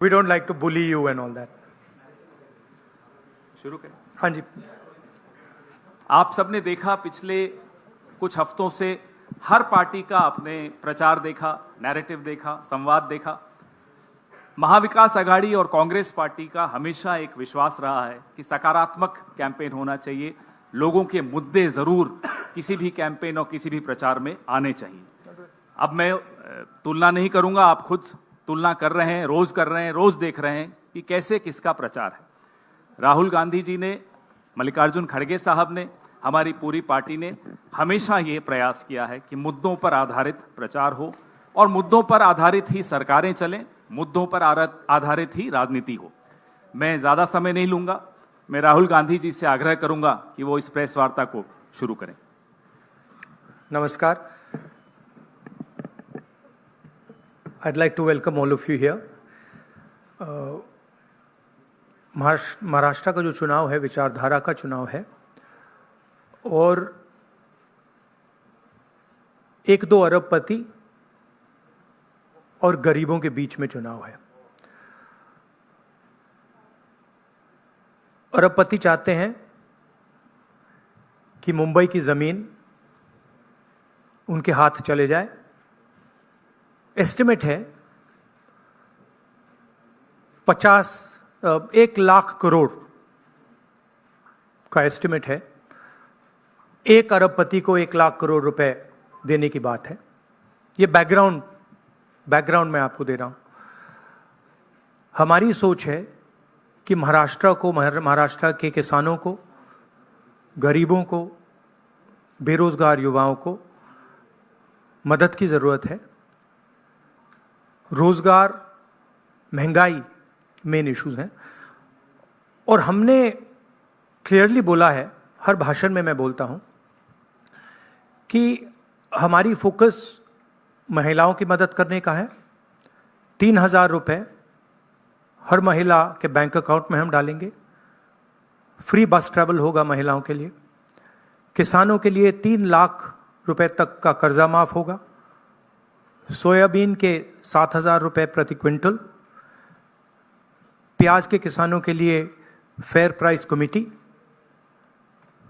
We don't like to bully you and all that. शुरू करें। हाँ जी। आप सबने देखा पिछले कुछ हफ्तों से हर पार्टी का आपने प्रचार देखा, नैरेटिव देखा, संवाद देखा। महाविकास आघाड़ी और कांग्रेस पार्टी का हमेशा एक विश्वास रहा है कि सकारात्मक कैंपेन होना चाहिए। लोगों के मुद्दे जरूर किसी भी कैंपेन और किसी भी प्रचार में आने चाहिए। अब मैं तुलना नहीं करूंगा, आप खुद तुलना कर रहे हैं, रोज देख रहे हैं कि कैसे किसका प्रचार है। राहुल गांधी जी ने, मल्लिकार्जुन खड़गे साहब ने, हमारी पूरी पार्टी ने हमेशा ये प्रयास किया है कि मुद्दों पर आधारित प्रचार हो और मुद्दों पर आधारित ही सरकारें चलें, मुद्दों पर आधारित ही राजनीति हो। मैं ज़्यादा समय नहीं लूँगा। मैं राहुल गांधी जी से आग्रह करूँगा कि वो इस प्रेस वार्ता को शुरू करें। नमस्कार। I'd like to welcome all of you here. Maharashtra का जो चुनाव है विचारधारा का चुनाव है और 1-2 अरबपति और गरीबों के बीच में चुनाव है। अरबपति चाहते हैं कि मुंबई की जमीन उनके हाथ चले जाए। एस्टिमेट है 1 लाख करोड़ का एस्टिमेट है। 1 अरबपति को 1 लाख करोड़ रुपए देने की बात है। ये बैकग्राउंड मैं आपको दे रहा हूं। हमारी सोच है कि महाराष्ट्र के किसानों को, गरीबों को, बेरोजगार युवाओं को मदद की जरूरत है। रोजगार, महंगाई मेन इश्यूज हैं और हमने क्लियरली बोला है, हर भाषण में मैं बोलता हूं कि हमारी फोकस महिलाओं की मदद करने का है। 3,000 रुपए हर महिला के बैंक अकाउंट में हम डालेंगे। फ्री बस ट्रैवल होगा महिलाओं के लिए। किसानों के लिए 3 लाख रुपए तक का कर्जा माफ होगा। सोयाबीन के 7,000 रुपए प्रति क्विंटल। प्याज के किसानों के लिए fair price committee.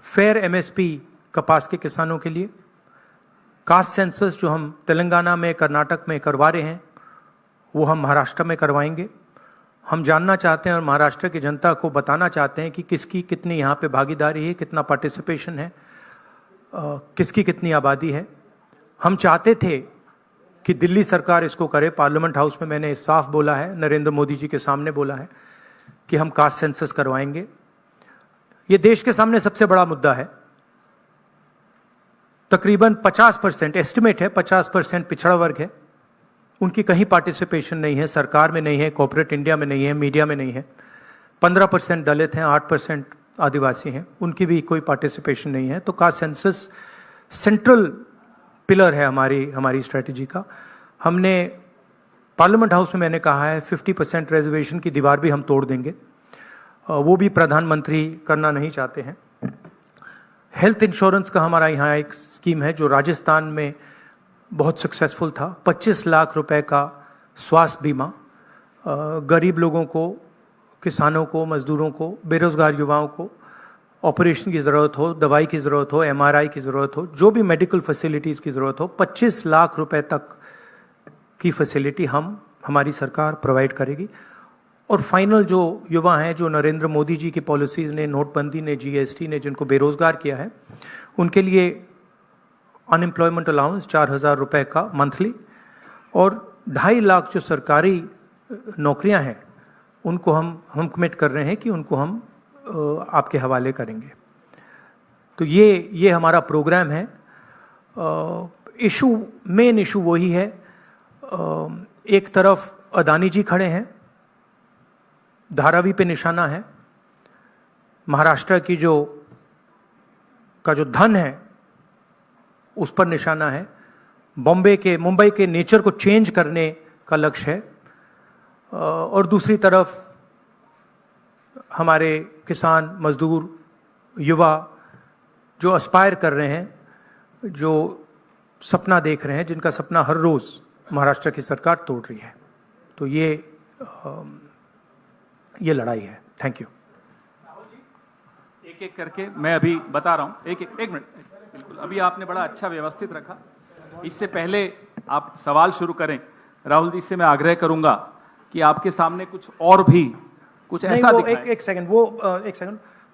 Fair MSP कपास के किसानों के लिए। कास्ट सेंसस जो हम तेलंगाना में, कर्नाटक में करवा रहे हैं, वो हम महाराष्ट्र में करवाएंगे। हम जानना चाहते हैं और महाराष्ट्र की जनता को बताना चाहते हैं कि किसकी कितनी यहाँ पे भागीदारी है, कितना पार्टिसिपेशन है, किसकी कितनी आबादी है। हम चाहते थे कि दिल्ली सरकार इसको करे। पार्लियामेंट हाउस में मैंने साफ बोला है, नरेंद्र मोदी जी के सामने बोला है कि हम कास्ट सेंसस करवाएंगे। ये देश के सामने सबसे बड़ा मुद्दा है। तकरीबन 50%, एस्टिमेट है 50% पिछड़ा वर्ग है, उनकी कहीं पार्टिसिपेशन नहीं है, सरकार में नहीं है, कॉर्पोरेट इंडिया में नहीं है, मीडिया में नहीं है। 15% दलित हैं, 8% आदिवासी हैं, उनकी भी कोई पार्टिसिपेशन नहीं है। तो कास्ट सेंसस सेंट्रल पिलर है हमारी स्ट्रेटजी का। हमने पार्लियामेंट हाउस में मैंने कहा है 50% रिजर्वेशन की दीवार भी हम तोड़ देंगे। वो भी प्रधानमंत्री करना नहीं चाहते हैं। हेल्थ इंश्योरेंस का हमारा यहाँ एक स्कीम है जो राजस्थान में बहुत सक्सेसफुल था। 25 लाख रुपए का स्वास्थ्य बीमा गरीब लोगों को, किसानों को, मजदूरों को, बेरोजगार युवाओं को ऑपरेशन की ज़रूरत हो, दवाई की ज़रूरत हो, MRI की ज़रूरत हो, जो भी मेडिकल फैसिलिटीज़ की ज़रूरत हो, 25 लाख रुपए तक की फैसिलिटी हमारी सरकार प्रोवाइड करेगी। और फाइनल जो युवा हैं, जो नरेंद्र मोदी जी की पॉलिसीज़ ने, नोटबंदी ने, GST ने जिनको बेरोज़गार किया है, उनके लिए अनएम्प्लॉयमेंट अलाउंस 4,000 रुपये का मंथली और 2.5 लाख जो सरकारी नौकरियां हैं उनको हम कमिट कर रहे हैं कि उनको हम आपके हवाले करेंगे। तो ये हमारा प्रोग्राम है। मेन इशू वही है। एक तरफ अदानी जी खड़े हैं, धारावी पे निशाना है। महाराष्ट्र की जो धन है उस पर निशाना है। मुंबई के नेचर को चेंज करने का लक्ष्य है। और दूसरी तरफ हमारे किसान, मजदूर, युवा जो एस्पायर कर रहे हैं, जो सपना देख रहे हैं, जिनका सपना हर रोज़ महाराष्ट्र की सरकार तोड़ रही है। तो ये ये लड़ाई है। Thank you. एक एक करके मैं अभी बता रहा हूं। एक मिनट, बिल्कुल। अभी आपने बड़ा अच्छा व्यवस्थित रखा। इससे पहले आप सवाल शुरू करें, राहुल जी से मैं आग्रह करूंगा कि आपके सामने कुछ और भी कुछ ऐसा दिखाएं। एक सेकंड,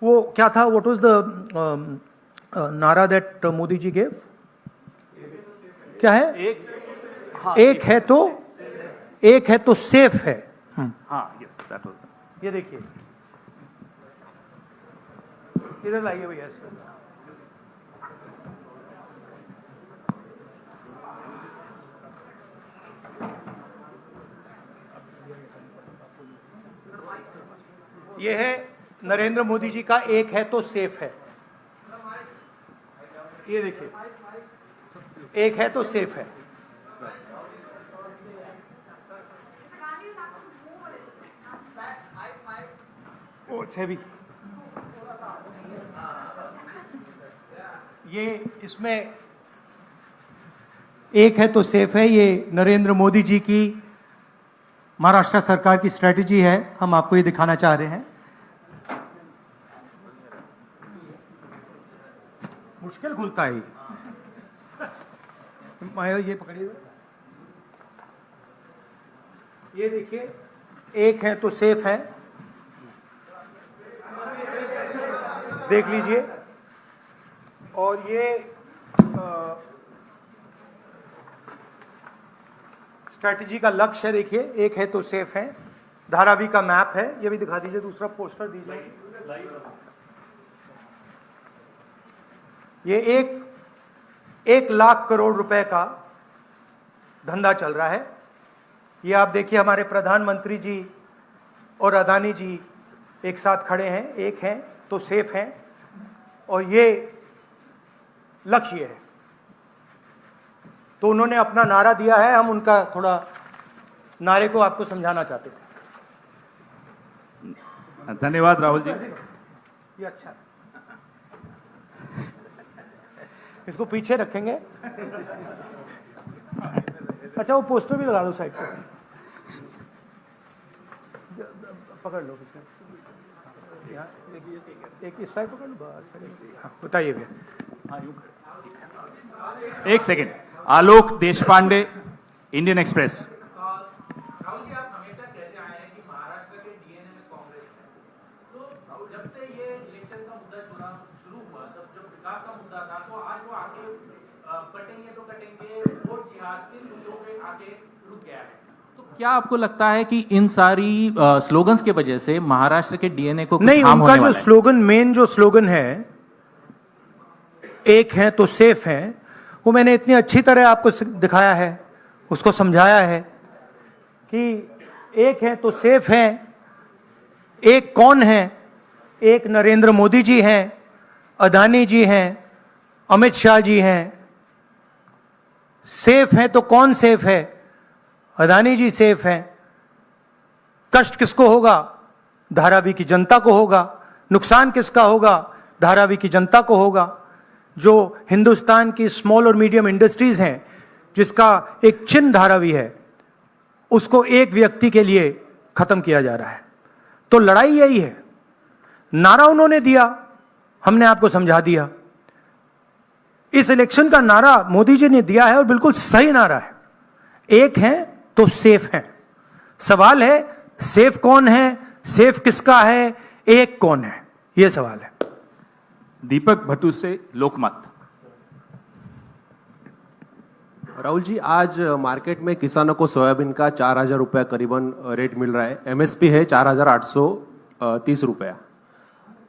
वो क्या था? व्हाट वाज द नारा दैट मोदी जी गेव? क्या है? एक है तो सेफ है। हाँ, यस, दैट वाज। ये देखिए, इधर लाइए भैया इसको। ये है नरेंद्र मोदी जी का एक है तो सेफ है। ये देखिए, एक है तो सेफ है। ओ हैवी। ये इसमें एक है तो सेफ है, ये नरेंद्र मोदी जी की महाराष्ट्र सरकार की स्ट्रेटजी है। हम आपको ये दिखाना चाह रहे हैं। मुश्किल खुलता है ये पकड़िए। ये देखिए, एक है तो सेफ है, देख लीजिए। और ये स्ट्रैटेजी का लक्ष्य है, देखिए, एक है तो सेफ है। धारावी का मैप है, ये भी दिखा दीजिए। दूसरा पोस्टर दीजिए। ये एक लाख करोड़ रुपए का धंधा चल रहा है। ये आप देखिए, हमारे प्रधानमंत्री जी और अदानी जी एक साथ खड़े हैं। एक हैं तो सेफ हैं, और ये लक्ष्य है। तो उन्होंने अपना नारा दिया है, हम उनका थोड़ा नारे को आपको समझाना चाहते थे। धन्यवाद राहुल जी। ये अच्छा है। इसको पीछे रखेंगे। अच्छा, वो पोस्टर भी लगा दो साइड पे। पकड़ लो एक इस साइड पकड़ लो। हाँ, बताइए भैया। एक सेकंड। आलोक देशपांडे, इंडियन एक्सप्रेस। राहुल जी, आप हमेशा कहते आए हैं कि महाराष्ट्र के डीएनए में कांग्रेस है। तो जब से ये इलेक्शन का मुद्दा शुरू हुआ, तब जब विकास का मुद्दा था, तो आज वो आगे कटेंगे तो कटेंगे, वोट जिहाद इन मुद्दों पे आके रुक गया है। तो क्या आपको लगता है कि इन सारी स्लोगन्स के वजह से महाराष्ट्र के डीएनए को नहीं, उनका जो स्लोगन, मेन जो स्लोगन है, एक है तो सेफ है, वो मैंने इतनी अच्छी तरह आपको दिखाया है, उसको समझाया है कि एक है तो सेफ है। एक कौन है? एक नरेंद्र मोदी जी हैं, अदानी जी हैं, अमित शाह जी हैं। सेफ है तो कौन सेफ है? अदानी जी सेफ हैं। कष्ट किसको होगा? धारावी की जनता को होगा। नुकसान किसका होगा? धारावी की जनता को होगा। जो हिंदुस्तान की स्मॉल और मीडियम इंडस्ट्रीज हैं, जिसका एक चिन्ह धारावी है, उसको एक व्यक्ति के लिए खत्म किया जा रहा है। तो लड़ाई यही है। नारा उन्होंने दिया, हमने आपको समझा दिया। इस इलेक्शन का नारा मोदी जी ने दिया है, और बिल्कुल सही नारा है। एक है तो सेफ है। सवाल है, सेफ कौन है? सेफ किसका है? एक कौन है? यह सवाल है। दीपक भट्टू से लोकमत। राहुल जी, आज मार्केट में किसानों को सोयाबीन का 4,000 रुपया करीबन रेट मिल रहा है। एमएसपी है 4,830 रुपया।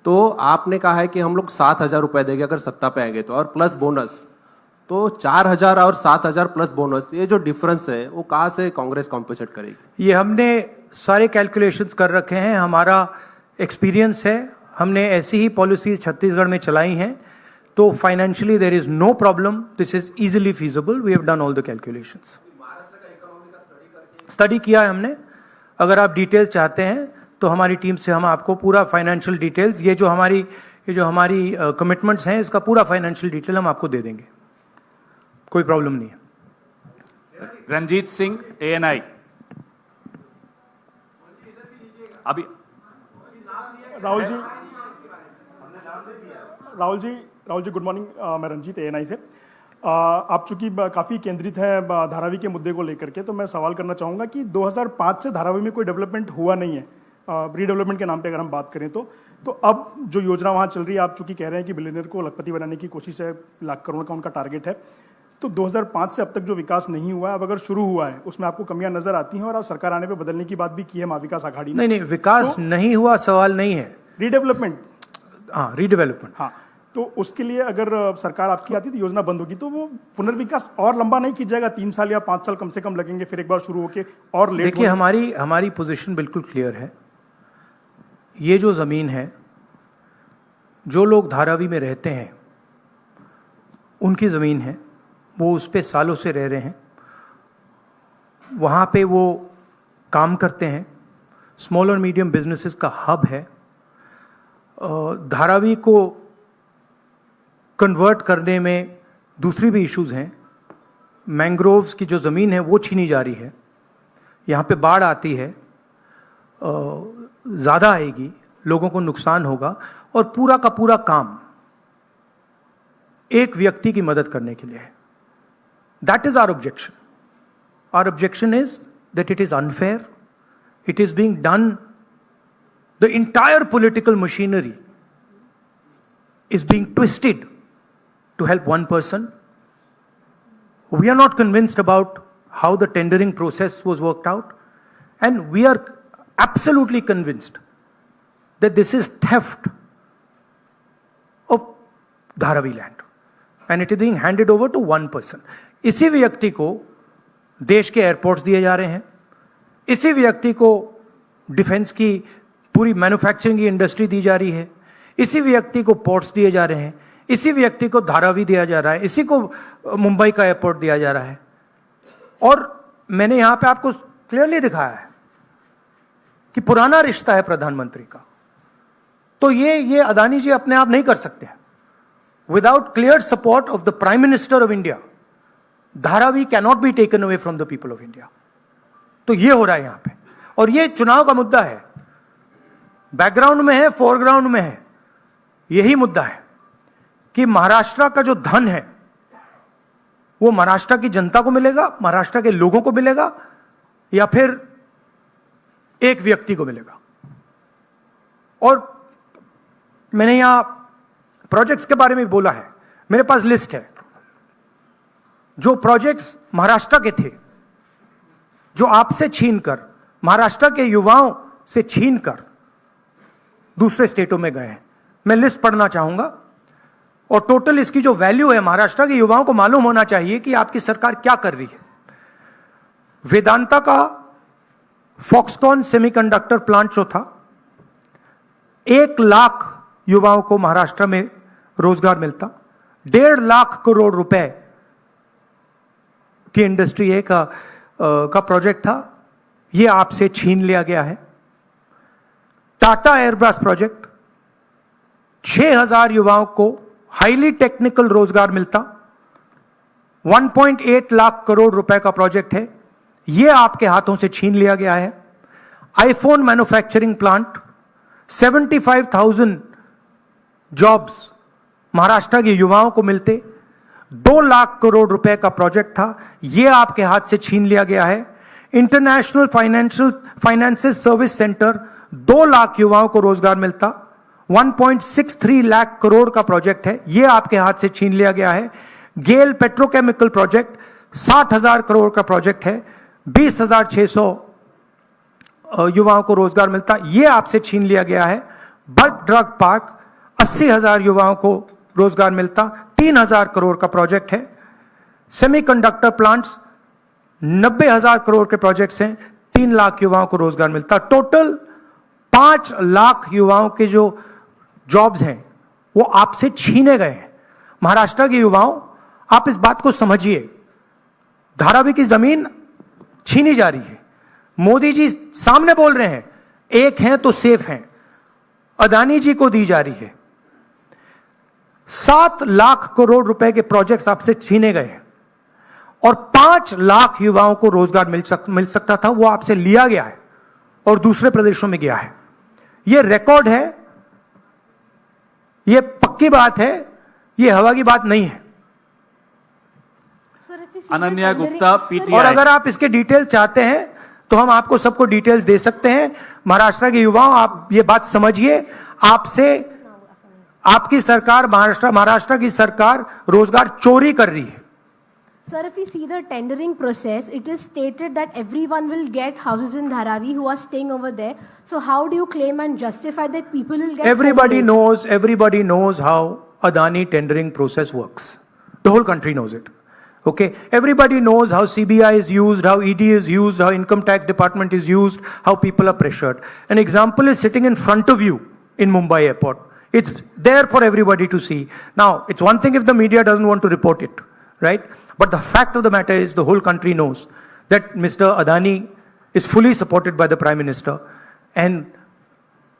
तो आपने कहा है कि हम लोग 7,000 रुपये देंगे अगर सत्ता पे आएंगे तो, और प्लस बोनस। तो 4,000 और 7,000 प्लस बोनस, ये जो डिफरेंस है वो कहाँ से कांग्रेस कॉम्पेंसेट करेगी? ये हमने सारे कैलकुलेशंस कर रखे हैं, हमारा एक्सपीरियंस है। हमने ऐसी ही पॉलिसीज छत्तीसगढ़ में चलाई हैं। तो financially there is no problem, this is easily feasible. We have done all the calculations. Study किया है हमने। अगर आप डिटेल्स चाहते हैं तो हमारी टीम से हम आपको पूरा फाइनेंशियल डिटेल्स, ये जो हमारी कमिटमेंट्स हैं, इसका पूरा फाइनेंशियल डिटेल हम आपको दे देंगे। कोई प्रॉब्लम नहीं है। रंजीत सिंह, ANI। अभी राहुल जी गुड मॉर्निंग। मैं रंजीत एएनआई से। आप चूंकि काफ़ी केंद्रित हैं धारावी के मुद्दे को लेकर के, तो मैं सवाल करना चाहूँगा कि 2005 से धारावी में कोई डेवलपमेंट हुआ नहीं है, रीडेवलपमेंट के नाम पे अगर हम बात करें तो अब जो योजना वहाँ चल रही है, आप चूंकि कह रहे हैं कि बिलियनियर को लखपति बनाने की कोशिश है, 1 लाख करोड़ का उनका टारगेट है, तो 2005 से अब तक जो विकास नहीं हुआ है, अब अगर शुरू हुआ है उसमें आपको कमियां नजर आती हैं, और आप सरकार आने पे बदलने की बात भी की है महाविकास आघाड़ी ने। नहीं, विकास नहीं हुआ सवाल नहीं है, रीडेवलपमेंट, हाँ रीडेवलपमेंट। हाँ, तो उसके लिए अगर सरकार आपकी आती तो योजना बंद होगी, तो वो पुनर्विकास और लंबा नहीं किया जाएगा, 3 साल या 5 साल कम से कम लगेंगे, फिर एक बार शुरू होके और लेट। देखिए, हमारी पोजीशन बिल्कुल क्लियर है। ये जो जमीन है, जो लोग धारावी में रहते हैं उनकी जमीन है, वो उस पे सालों से रह रहे हैं, वहाँ पे वो काम करते हैं, स्मॉल और मीडियम बिजनेसेस का हब है। धारावी को कन्वर्ट करने में दूसरी भी इश्यूज हैं। मैंग्रोव्स की जो ज़मीन है वो छीनी जा रही है, यहाँ पे बाढ़ आती है, ज़्यादा आएगी, लोगों को नुकसान होगा, और पूरा का पूरा काम एक व्यक्ति की मदद करने के लिए है। That is our objection. Our objection is that it is unfair. It is being done. The entire political machinery is being twisted to help one person. We are not convinced about how the tendering process was worked out, and we are absolutely convinced that this is theft of Dharavi land, and it is being handed over to one person. इसी व्यक्ति को देश के airports दिए जा रहे हैं, इसी व्यक्ति को डिफेंस की पूरी मैन्युफैक्चरिंग की इंडस्ट्री दी जा रही है, इसी व्यक्ति को पोर्ट्स दिए जा रहे हैं, इसी व्यक्ति को धारावी दिया जा रहा है, इसी को मुंबई का एयरपोर्ट दिया जा रहा है। और मैंने यहां पे आपको क्लियरली दिखाया है कि पुराना रिश्ता है प्रधानमंत्री का, तो ये अदानी जी अपने आप नहीं कर सकते हैं। Without clear support of the prime minister of India, Dharavi cannot be taken away from the people of India. तो ये हो रहा है यहां पे, और ये चुनाव का मुद्दा है, बैकग्राउंड में है, फोरग्राउंड में है। यही मुद्दा है कि महाराष्ट्र का जो धन है वो महाराष्ट्र की जनता को मिलेगा, महाराष्ट्र के लोगों को मिलेगा, या फिर एक व्यक्ति को मिलेगा। और मैंने यहां प्रोजेक्ट्स के बारे में बोला है, मेरे पास लिस्ट है जो प्रोजेक्ट्स महाराष्ट्र के थे, जो आपसे छीनकर, महाराष्ट्र के युवाओं से छीनकर दूसरे स्टेटों में गए हैं। मैं लिस्ट पढ़ना चाहूंगा, और टोटल इसकी जो वैल्यू है, महाराष्ट्र के युवाओं को मालूम होना चाहिए कि आपकी सरकार क्या कर रही है। वेदांता का फॉक्सकॉन सेमीकंडक्टर प्लांट जो था, 1 लाख युवाओं को महाराष्ट्र में रोजगार मिलता, 1.5 लाख करोड़ रुपए की इंडस्ट्री है का प्रोजेक्ट था, यह आपसे छीन लिया गया है। टाटा एयरब्रश प्रोजेक्ट, 6,000 युवाओं को हाईली टेक्निकल रोजगार मिलता, 1.8 लाख करोड़ रुपए का प्रोजेक्ट है, यह आपके हाथों से छीन लिया गया है। IPhone manufacturing plant, 75,000 jobs Maharashtra के युवाओं को मिलते, 2 लाख करोड़ रुपए का प्रोजेक्ट था, यह आपके हाथ से छीन लिया गया है। International finances service centre, 2 lakh युवाओं को रोजगार मिलता, 1.63 लाख करोड़ का प्रोजेक्ट है, यह आपके हाथ से छीन लिया गया है। गेल पेट्रोकेमिकल प्रोजेक्ट, 60,000 करोड़ का प्रोजेक्ट है, 20,600 युवाओं को रोजगार मिलता, यह आपसे छीन लिया गया है। बल्क ड्रग पार्क, 80,000 युवाओं को रोजगार मिलता, 3,000 करोड़ का प्रोजेक्ट है। सेमीकंडक्टर प्लांट्स, 90,000 करोड़ के प्रोजेक्ट्स हैं, 3 लाख युवाओं को रोजगार मिलता। टोटल 5 लाख युवाओं के जो जॉब्स हैं वो आपसे छीने गए हैं। महाराष्ट्र के युवाओं, आप इस बात को समझिए, धारावी की जमीन छीनी जा रही है। मोदी जी सामने बोल रहे हैं, एक हैं तो सेफ हैं, अदानी जी को दी जा रही है। 7 लाख करोड़ रुपए के प्रोजेक्ट्स आपसे छीने गए हैं, और 5 लाख युवाओं को रोजगार मिल सकता था, वो आपसे लिया गया है। और दूसरे प्रदेशों में गया है। ये रिकॉर्ड है, ये पक्की बात है, ये हवा की बात नहीं है। अनन्या गुप्ता, और पीटीआई। अगर आप इसके डिटेल्स चाहते हैं तो हम आपको सबको डिटेल्स दे सकते हैं। महाराष्ट्र के युवाओं, आप ये बात समझिए, आपसे आपकी सरकार, महाराष्ट्र की सरकार रोजगार चोरी कर रही है। Sir, if we see the tendering process, it is stated that everyone will get houses in Dharavi who are staying over there. So how do you claim and justify that people will get Everybody homeless? knows how Adani tendering process works. The whole country knows it. Okay, everybody knows how CBI is used, how ED is used, how income tax department is used, how people are pressured. An example is sitting in front of you in Mumbai airport. It's there for everybody to see. Now, it's one thing if the media doesn't want to report it, right? But the fact of the matter is the whole country knows that Mr. Adani is fully supported by the Prime Minister, and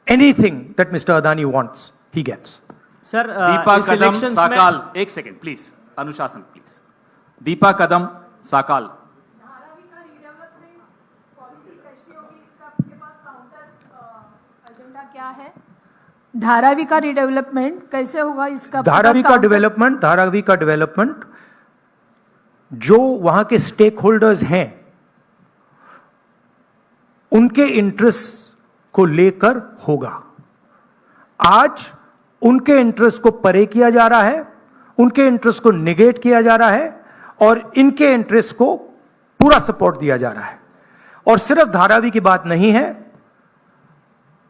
anything that Mr. Adani wants, he gets. Sir Deepa इस कदम elections में साकाल, एक second please, अनुशासन please. Deepa कदम साकाल। धारावी का redevelopment policy कैसी होगी, इसका आपके पास counter agenda क्या है? धारावी का रीडेवलपमेंट कैसे होगा, इसका धारावी का डेवलपमेंट जो वहां के स्टेक होल्डर्स हैं उनके इंटरेस्ट को लेकर होगा। आज उनके इंटरेस्ट को परे किया जा रहा है, उनके इंटरेस्ट को निगेट किया जा रहा है और इनके इंटरेस्ट को पूरा सपोर्ट दिया जा रहा है। और सिर्फ धारावी की बात नहीं है,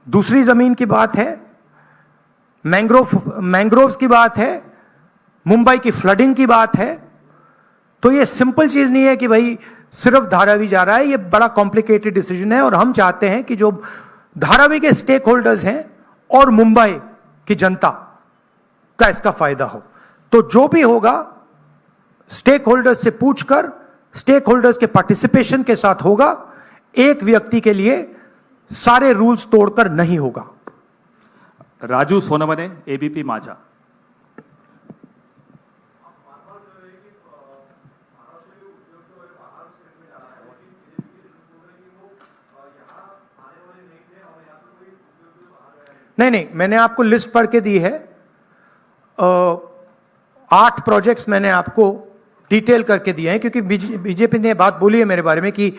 दूसरी जमीन की बात है, मैंग्रोव्स की बात है, मुंबई की फ्लडिंग की बात है। तो ये सिंपल चीज नहीं है कि भाई सिर्फ धारावी जा रहा है, ये बड़ा कॉम्प्लिकेटेड डिसीजन है। और हम चाहते हैं कि जो धारावी के स्टेक होल्डर्स हैं और मुंबई की जनता का इसका फायदा हो। तो जो भी होगा स्टेक होल्डर्स से पूछकर, स्टेक होल्डर्स के पार्टिसिपेशन के साथ होगा। एक व्यक्ति के लिए सारे रूल्स तोड़कर नहीं होगा। राजू सोनवने, एबीपी माझा। नहीं, मैंने आपको लिस्ट पढ़ के दी है। 8 प्रोजेक्ट्स मैंने आपको डिटेल करके दिए हैं, क्योंकि बीजेपी ने बात बोली है मेरे बारे में कि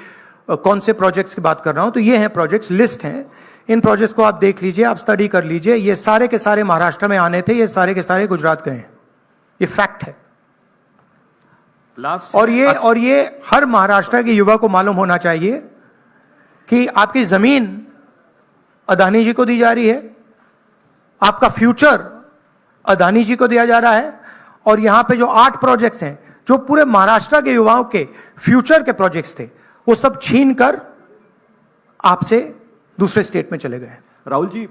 कौन से प्रोजेक्ट्स की बात कर रहा हूं। तो ये हैं प्रोजेक्ट्स, लिस्ट हैं। इन प्रोजेक्ट्स को आप देख लीजिए, आप स्टडी कर लीजिए। ये सारे के सारे महाराष्ट्र में आने थे, ये सारे के सारे गुजरात गए हैं। ये फैक्ट है। लास्ट और ये हर महाराष्ट्र के युवा को मालूम होना चाहिए कि आपकी जमीन अदानी जी को दी जा रही है, आपका फ्यूचर अदानी जी को दिया जा रहा है। और यहां पे जो 8 प्रोजेक्ट्स हैं, जो पूरे महाराष्ट्र के युवाओं के फ्यूचर के प्रोजेक्ट्स थे, वो सब छीन कर आपसे दूसरे स्टेट में चले गए। राहुल जी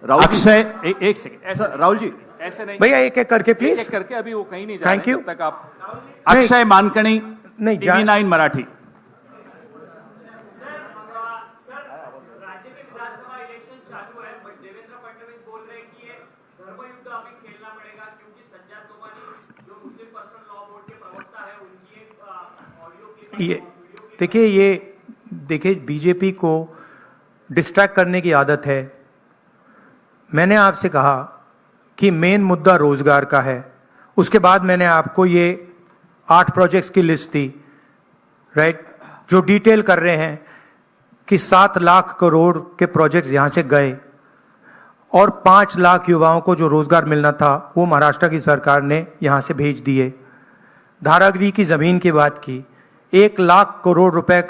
अक्षय, एक सेकंड, राहुल जी ऐसे नहीं भैया एक एक करके प्लीज। एक करके, अभी वो कहीं नहीं जा Thank रहे you. जब तक आप। अक्षय मानकणी, नहीं, टीवी 9 मराठी। राज्य में विधानसभा इलेक्शन चालू है, बट देवेंद्र फडणवीस बोल रहे हैं कि ये धर्मयुद्ध अभी खेलना पड़ेगा, क्योंकि संजय तोमानी जो मुस्लिम पर्सनल लॉ बोर्ड के प्रवक्ता है, उनकी एक ऑडियो की देखिए बीजेपी को डिस्ट्रैक्ट करने की आदत है। मैंने आपसे कहा कि मेन मुद्दा रोजगार का है। उसके बाद मैंने आपको ये 8 प्रोजेक्ट्स की लिस्ट दी, राइट, जो डिटेल कर रहे हैं कि 7 लाख करोड़ के प्रोजेक्ट्स यहां से गए और 5 लाख युवाओं को जो रोजगार मिलना था वो महाराष्ट्र की सरकार ने यहां से भेज दिए। धारावी की जमीन की बात की, 1 लाख करोड़ रुपए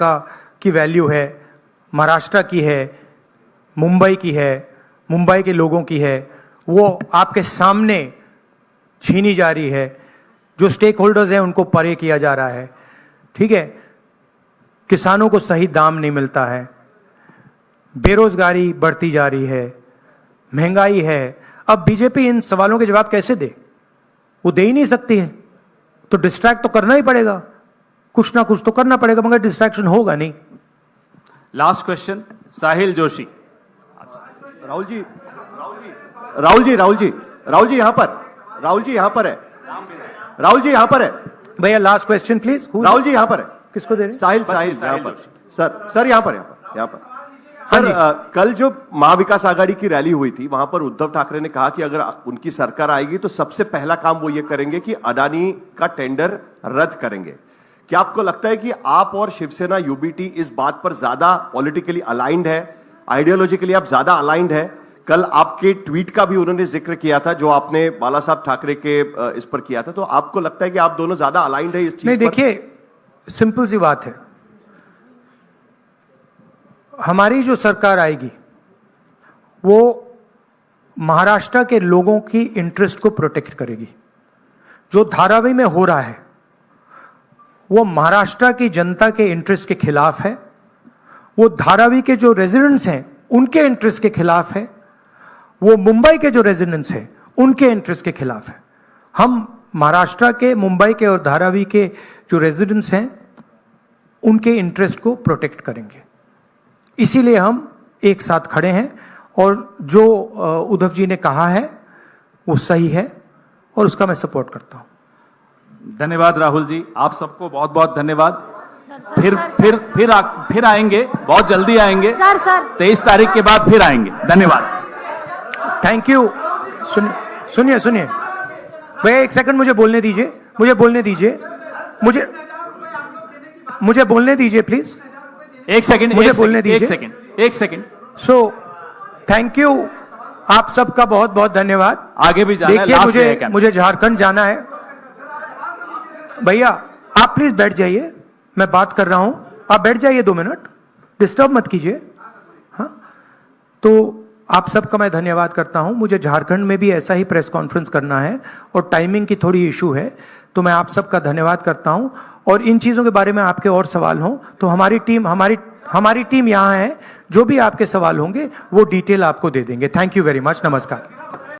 की वैल्यू है, महाराष्ट्र की है, मुंबई की है, मुंबई के लोगों की है, वो आपके सामने छीनी जा रही है। जो स्टेक होल्डर्स हैं उनको परे किया जा रहा है, ठीक है। किसानों को सही दाम नहीं मिलता है, बेरोजगारी बढ़ती जा रही है, महंगाई है। अब बीजेपी इन सवालों के जवाब कैसे दे? वो दे ही नहीं सकती है। तो डिस्ट्रैक्ट तो करना ही पड़ेगा, कुछ ना कुछ तो करना पड़ेगा, मगर डिस्ट्रैक्शन होगा नहीं। लास्ट क्वेश्चन, साहिल जोशी। राहुल जी यहाँ पर है। भैया last question please. Rahul ji यहाँ पर है। किसको दे रहे हैं? साहिल यहाँ पर। सर यहाँ पर। हाँ सर जी। कल जो महाविकास आघाड़ी की रैली हुई थी वहां पर उद्धव ठाकरे ने कहा कि अगर उनकी सरकार आएगी तो सबसे पहला काम वो ये करेंगे कि अडानी का टेंडर रद्द करेंगे। क्या आपको लगता है कि आप और शिवसेना यूबीटी इस बात पर ज्यादा पॉलिटिकली अलाइंड है, आइडियोलॉजिकली आप ज्यादा अलाइंड है? कल आपके ट्वीट का भी उन्होंने जिक्र किया था जो आपने बाला साहब ठाकरे के इस पर किया था, तो आपको लगता है कि आप दोनों ज्यादा अलाइंड है इस चीज नहीं, पर? देखिए सिंपल सी बात है, हमारी जो सरकार आएगी वो महाराष्ट्र के लोगों की इंटरेस्ट को प्रोटेक्ट करेगी। जो धारावी में हो रहा है वो महाराष्ट्र की जनता के इंटरेस्ट के खिलाफ है, वो धारावी के जो रेजिडेंट्स हैं उनके इंटरेस्ट के खिलाफ है, वो मुंबई के जो रेजिडेंट्स हैं उनके इंटरेस्ट के खिलाफ है। हम महाराष्ट्र के, मुंबई के और धारावी के जो रेजिडेंट्स हैं उनके इंटरेस्ट को प्रोटेक्ट करेंगे, इसीलिए हम एक साथ खड़े हैं। और जो उद्धव जी ने कहा है वो सही है और उसका मैं सपोर्ट करता हूं। धन्यवाद राहुल जी, आप सबको बहुत बहुत धन्यवाद। सर, फिर आएंगे, बहुत जल्दी आएंगे। सर 23 तारीख के बाद फिर आएंगे। धन्यवाद। Thank you. सुनिए भैया, एक सेकंड मुझे बोलने दीजिए, मुझे बोलने दीजिए प्लीज। एक सेकंड, मुझे बोलने दीजिए। एक सेकंड। सो थैंक यू, आप सबका बहुत बहुत धन्यवाद। आगे भी जाना है, देखिए लास्ट है क्या? मुझे झारखंड जाना है। भैया आप प्लीज बैठ जाइए, मैं बात कर रहा हूं, आप बैठ जाइए 2 मिनट, डिस्टर्ब मत कीजिए। हाँ, तो आप सबका मैं धन्यवाद करता हूं। मुझे झारखंड में भी ऐसा ही प्रेस कॉन्फ्रेंस करना है और टाइमिंग की थोड़ी इशू है, तो मैं आप सबका धन्यवाद करता हूं। और इन चीज़ों के बारे में आपके और सवाल हों तो हमारी टीम यहाँ है, जो भी आपके सवाल होंगे वो डिटेल आपको दे देंगे। थैंक यू वेरी मच, नमस्कार।